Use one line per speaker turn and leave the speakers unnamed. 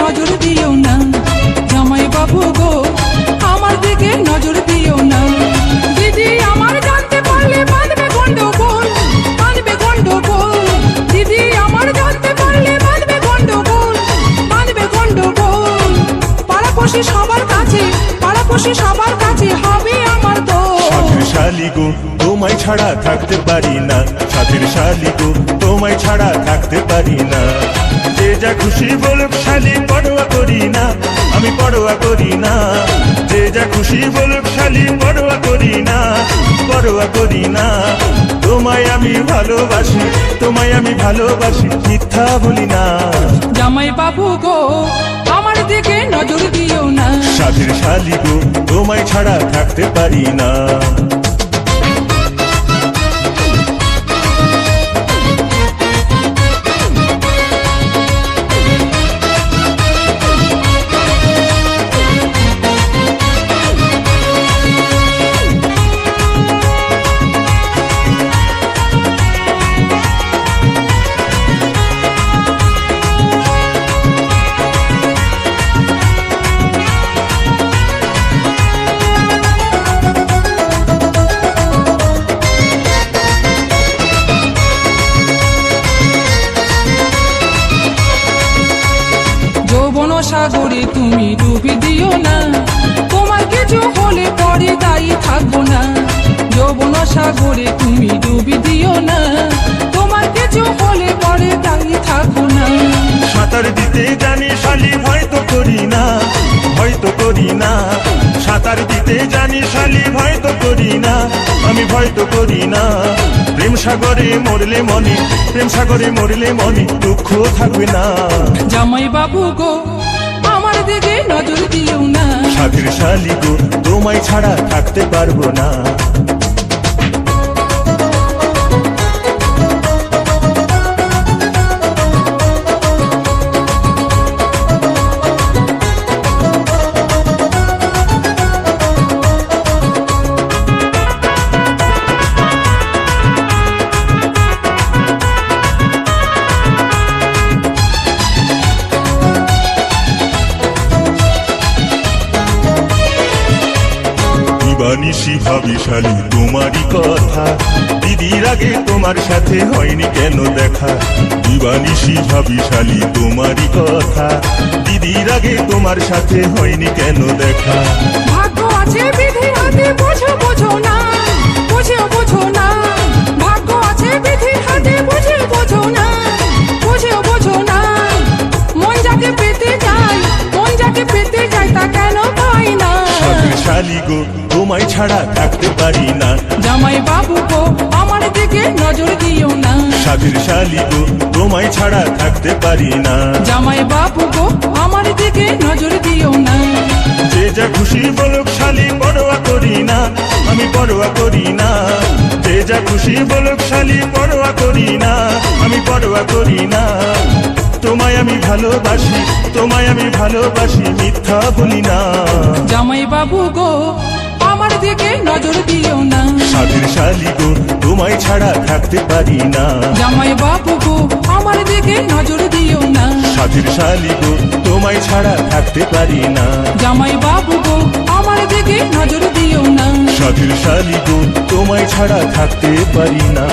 নজর দিও না। জামাই বাবু গো আমার দিকে নজর দিও না। দিদি আমার জানতে পারলে বাঁধবে গন্ডগোল, বাঁধবে গন্ডগোল। দিদি আমার জানতে পারলে বাঁধবে গন্ডগোল, বাঁধবে গন্ডগোল। পাড়াপড়শি সবার কাছে, পাড়াপড়শি সবার কাছে হবে আমার দোষ।
সাথের শালি গো তোমায় ছাড়া থাকতে পারি না, সাথের শালি গো তোমায় ছাড়া থাকতে পারি না। যে যা খুশি বলুক শালি পরোয়া করি না, আমি পরোয়া করি না। যে যা খুশি বলুক শালি পরোয়া করি না, পরোয়া করি না। তোমায় আমি ভালোবাসি, তোমায় আমি ভালোবাসি, মিথ্যা বলি না।
জামাই বাবু গো আমার দিকে নজর দিও না।
সাথের শালি গো তোমায় ছাড়া থাকতে পারি না।
যৌবন সাগরে তুমি ডুবি দিও না, তোমার কিছু হলে পরে দায়ী থাকবো না। যৌবন সাগরে তুমি ডুবি দিও না, তোমার কিছু হলে পরে দায়ী থাকবো না।
সাঁতার দিতে জানি শালি ভয় তো করি না, ভয় তো করি না। সাঁতার দিতে জানি শালি ভয় তো করি না, আমি ভয় তো করি না। প্রেম সাগরে মরলে মনে, প্রেম সাগরে মরলে মনে দুঃখ থাকবে না।
জামাই বাবু গো আমার দিকে নজর দিও না।
সাথের শালি গো তোমায় ছাড়া থাকতে পারবো না। নিশি ভাবি শালি তোমারই কথা, দিদির আগে তোমার সাথে হয়নি কেন দেখা। দিবানিশি ভাবি শালি তোমারই কথা, দিদির আগে তোমার সাথে হয়নি কেন দেখা।
ভাগ্য আছে বিধি হাতে বোঝো বোঝো না, বুঝেও বোঝো না। ভাগ্য আছে বিধি হাতে বুঝে বোঝো না, বুঝেও বোঝো না। মন যাকে পেতে যায়, মন যাকে পেতে যায় তা কেন পাই না।
সাথের শালি গো তোমায় ছাড়া থাকতে পারি না।
জামাই বাবু গো আমার দিকে নজর দিও না।
সাথের শালি গো তোমায় ছাড়া থাকতে পারি না।
জামাই বাবু গো আমার দিকে নজর দিও না।
যে যা খুশি বলুক শালি পরোয়া করি না, আমি পরোয়া করি না। যে যা খুশি বলুক শালি পরোয়া করি না, আমি পরোয়া করি না। তোমায় আমি ভালোবাসি, তোমায় আমি ভালোবাসি, মিথ্যা বলি না।
জামাই বাবু গো আমার দিকে নজর দিও না।
সাথের শালি গো তোমায় ছাড়া থাকতে পারি না।
জামাই বাবু গো আমার দিকে নজর দিও না।
সাথের শালি গো তোমায় ছাড়া থাকতে পারি না।
জামাই বাবু গো আমার দিকে নজর দিও না।
সাথের শালি গো তোমায় ছাড়া থাকতে পারি না।